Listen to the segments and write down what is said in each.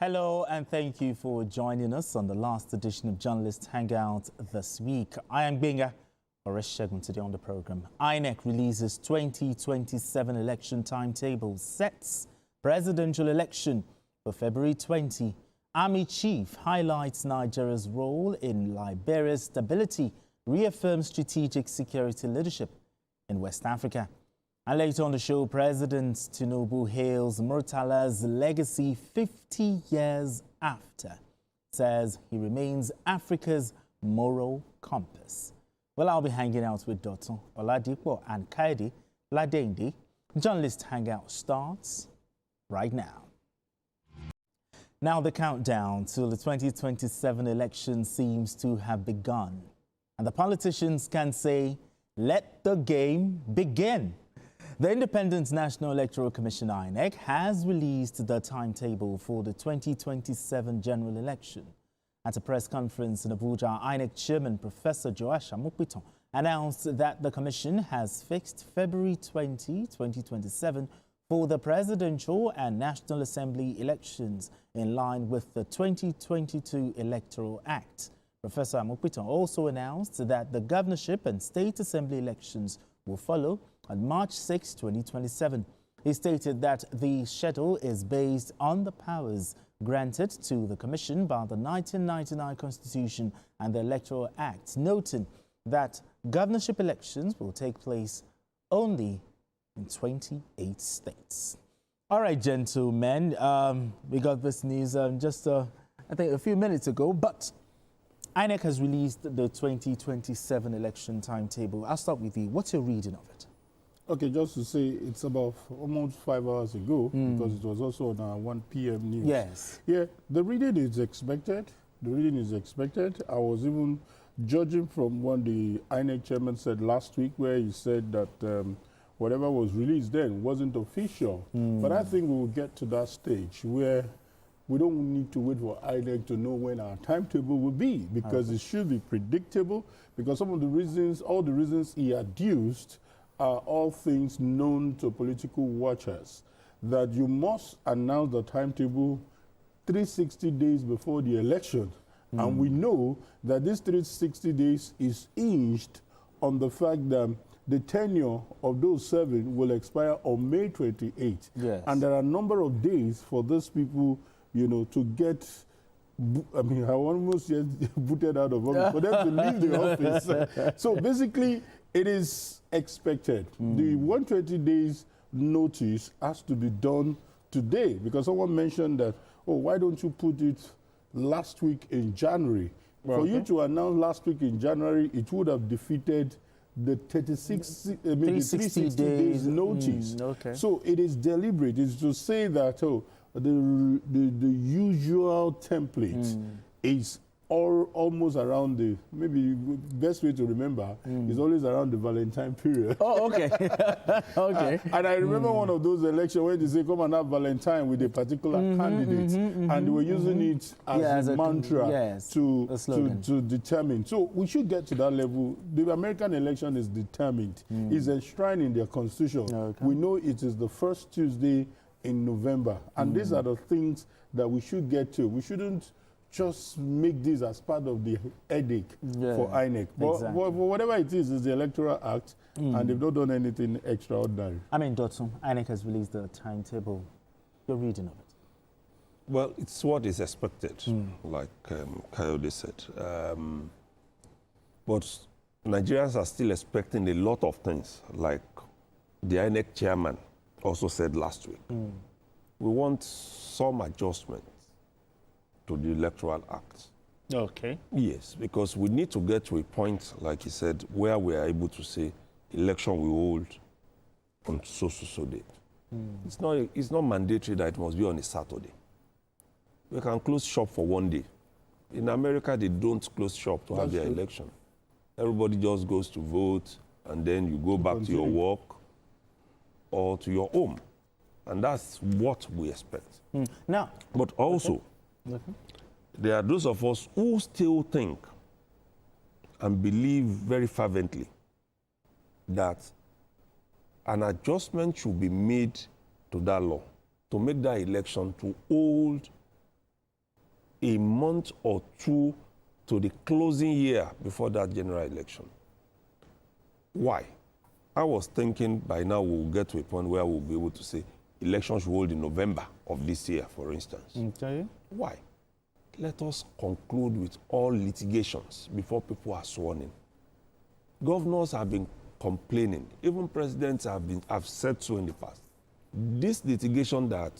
Hello and thank you for joining us on the last edition of Journalist Hangout this week. I am Benga Oreshegun. Today on the program, INEC releases 2027 election timetable, sets presidential election for February 20. Army Chief highlights Nigeria's role in Liberia's stability, reaffirms strategic security leadership in West Africa. And later on the show, President Tinubu hails Murtala's legacy 50 years after, says he remains Africa's moral compass. Well, I'll be hanging out with Dr. Oladipo and Kaidi Ladende. Journalist Hangout starts right now. Now the countdown to the 2027 election seems to have begun. And the politicians can say, let the game begin. The Independent National Electoral Commission, INEC, has released the timetable for the 2027 general election. At a press conference in Abuja, INEC Chairman Professor Joash Amukpito announced that the Commission has fixed February 20, 2027 for the Presidential and National Assembly elections in line with the 2022 Electoral Act. Professor Amukpito also announced that the governorship and state assembly elections will follow on March 6, 2027. He stated that the schedule is based on the powers granted to the Commission by the 1999 Constitution and the Electoral Act, noting that governorship elections will take place only in 28 states. All right, gentlemen, we got this news just, I think, a few minutes ago, but INEC has released the 2027 election timetable. I'll start with you. What's your reading of it? Okay, just to say, it's about almost 5 hours ago, because it was also on our 1 p.m. news. Yes. Yeah, the reading is expected. The reading is expected. I was even judging from what the INEC chairman said last week, where he said that whatever was released then wasn't official. But I think we will get to that stage where we don't need to wait for INEC to know when our timetable will be, because it should be predictable, because some of the reasons, all the reasons he adduced, are all things known to political watchers, that you must announce the timetable 360 days before the election. And we know that this 360 days is hinged on the fact that the tenure of those serving will expire on May 28. Yes. And there are a number of days for those people, you know, to get, I mean, I almost just booted out of office, for them to leave the office. So basically, it is expected. The 120 days notice has to be done today, because someone mentioned that, oh, why don't you put it last week in January? Well, for you to announce last week in January, it would have defeated the 360 days notice. Okay. So it is deliberate. It's to say that, oh, the usual template is almost around the, maybe best way to remember is always around the Valentine period. Oh, okay. Okay. And I remember one of those elections where they say, come and have Valentine with a particular candidate. And they were using it as a mantra to determine. So we should get to that level. The American election is determined. It's enshrined in their constitution. Okay. We know it is the first Tuesday in November. And these are the things that we should get to. We shouldn't just make this as part of the headache for INEC. But whatever it is the Electoral Act, and they've not done anything extraordinary. I mean, Dotson, INEC has released the timetable. Your reading of it? Well, it's what is expected, like Coyote said. But Nigerians are still expecting a lot of things, like the INEC chairman also said last week. We want some adjustment to the Electoral Act. Okay. Yes, because we need to get to a point, like he said, where we are able to say election we hold on so date. It's not mandatory that it must be on a Saturday. We can close shop for one day. In America, they don't close shop to have their election. Everybody just goes to vote, and then you go back to your work or to your home. And that's what we expect. Now, but also, there are those of us who still think and believe very fervently that an adjustment should be made to that law to make that election to hold a month or two to the closing year before that general election. Why? I was thinking by now we'll get to a point where we'll be able to say elections should hold in November of this year, for instance. Okay. Why? Let us conclude with all litigations before people are sworn in. Governors have been complaining. Even presidents have said so in the past. This litigation that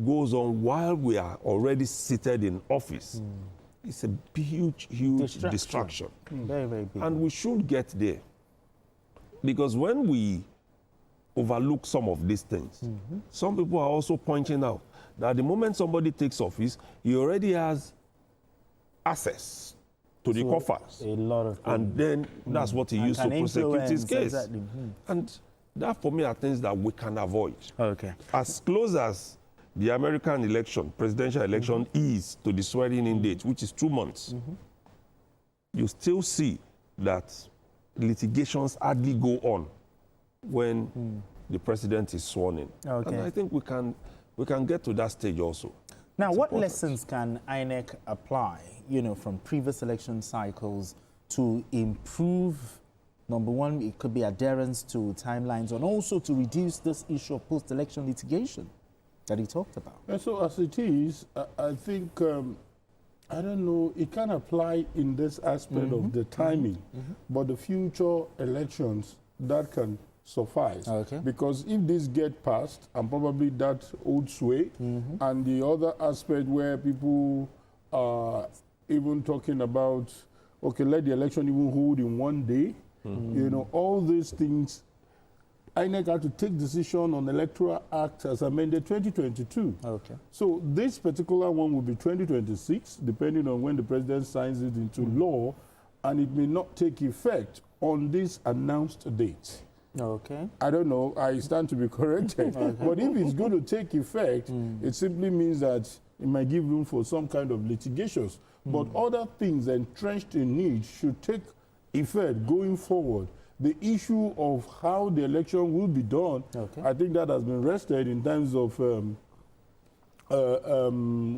goes on while we are already seated in office is a huge distraction. Very, very big. And we should get there. Because when we overlook some of these things, some people are also pointing out that the moment somebody takes office, he already has access to the coffers. A lot of things. And then that's what he used to prosecute his case. Exactly. And that, for me, are things that we can avoid. Okay. As close as the American election, presidential election, is to the swearing-in date, which is 2 months, you still see that litigations hardly go on when the president is sworn in. Okay. And I think we can get to that stage also. Now, It's what important. lessons can INEC apply, from previous election cycles to improve, number one, it could be adherence to timelines, and also to reduce this issue of post-election litigation that he talked about? And so as it is, I think, I don't know, it can apply in this aspect of the timing, but the future elections, that can suffice. Okay. Because if this get passed, and probably that old sway, and the other aspect where people are even talking about, okay, let the election even hold in 1 day, all these things, INEC had to take decision on Electoral Act as amended 2022. Okay. So this particular one will be 2026, depending on when the president signs it into law, and it may not take effect on this announced date. Okay. I don't know, I stand to be corrected. But if it's going to take effect, it simply means that it might give room for some kind of litigations. But other things entrenched in it should take effect going forward. The issue of how the election will be done, I think that has been rested in terms of,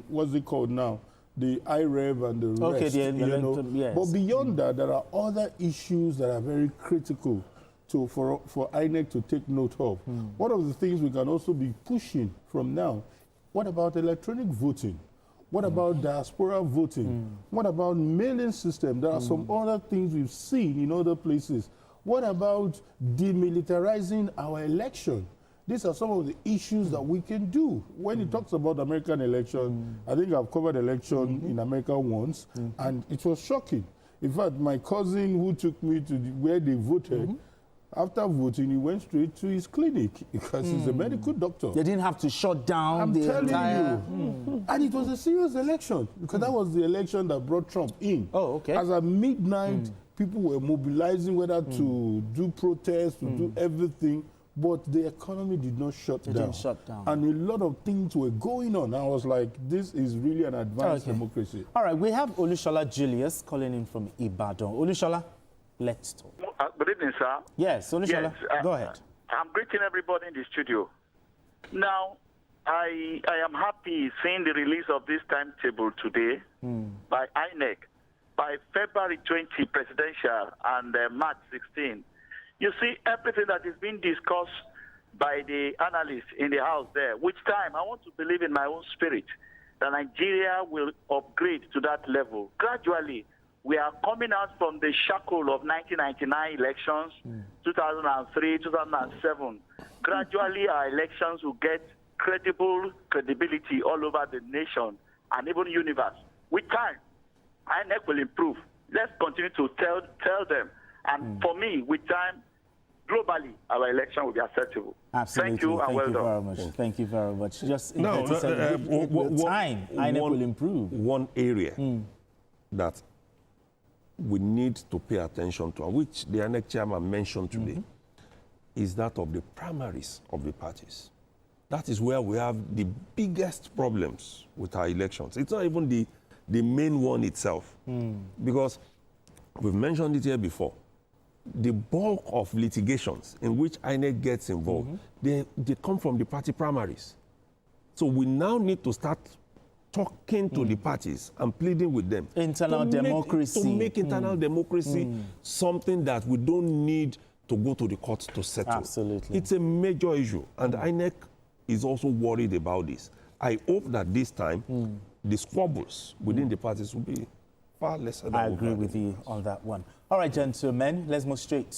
what's it called now? The IREV and the rest. Okay, the electoral, yes. But beyond that, there are other issues that are very critical for INEC to take note of. One of the things we can also be pushing from now, what about electronic voting? What about diaspora voting? What about mailing system? There are some other things we've seen in other places. What about demilitarizing our election? These are some of the issues that we can do. When it talks about American election, I think I've covered election in America once, and it was shocking. In fact, my cousin who took me to where they voted, after voting, he went straight to his clinic because he's a medical doctor. They didn't have to shut down I'm the telling entire... you. And it was a serious election because that was the election that brought Trump in. Oh, okay. As at midnight, people were mobilizing whether to do protests, to do everything, but the economy did not shut down. didn't shut down. And a lot of things were going on. I was like, this is really an advanced democracy. All right, we have Olushola Julius calling in from Ibadan. Olushola, let's talk. Good evening, sir. Yes, Olushola, go ahead. I'm greeting everybody in the studio. Now, I am happy seeing the release of this timetable today by INEC by February 20 presidential and March 16. You see, everything that is being discussed by the analysts in the house there, which time I want to believe in my own spirit that Nigeria will upgrade to that level. Gradually, we are coming out from the shackle of 1999 elections, 2003, 2007. Gradually, our elections will get credibility all over the nation and even universe. With time, INEC will improve. Let's continue to tell them. And for me, with time, globally, our election will be acceptable. Absolutely. Thank you and well done. Very much. Thank you very much. Just in Now, 30 seconds, with time, INEC will improve. One area that we need to pay attention to, and which the INEC chairman mentioned today, is that of the primaries of the parties. That is where we have the biggest problems with our elections. It's not even the main one itself, because we've mentioned it here before. The bulk of litigations in which INEC gets involved, they come from the party primaries. So we now need to start talking to the parties and pleading with them. Internal democracy. To make internal democracy something that we don't need to go to the courts to settle. Absolutely. It's a major issue, and INEC is also worried about this. I hope that this time, the squabbles within the parties will be far lesser than I agree with you on that one. All right, gentlemen, let's move straight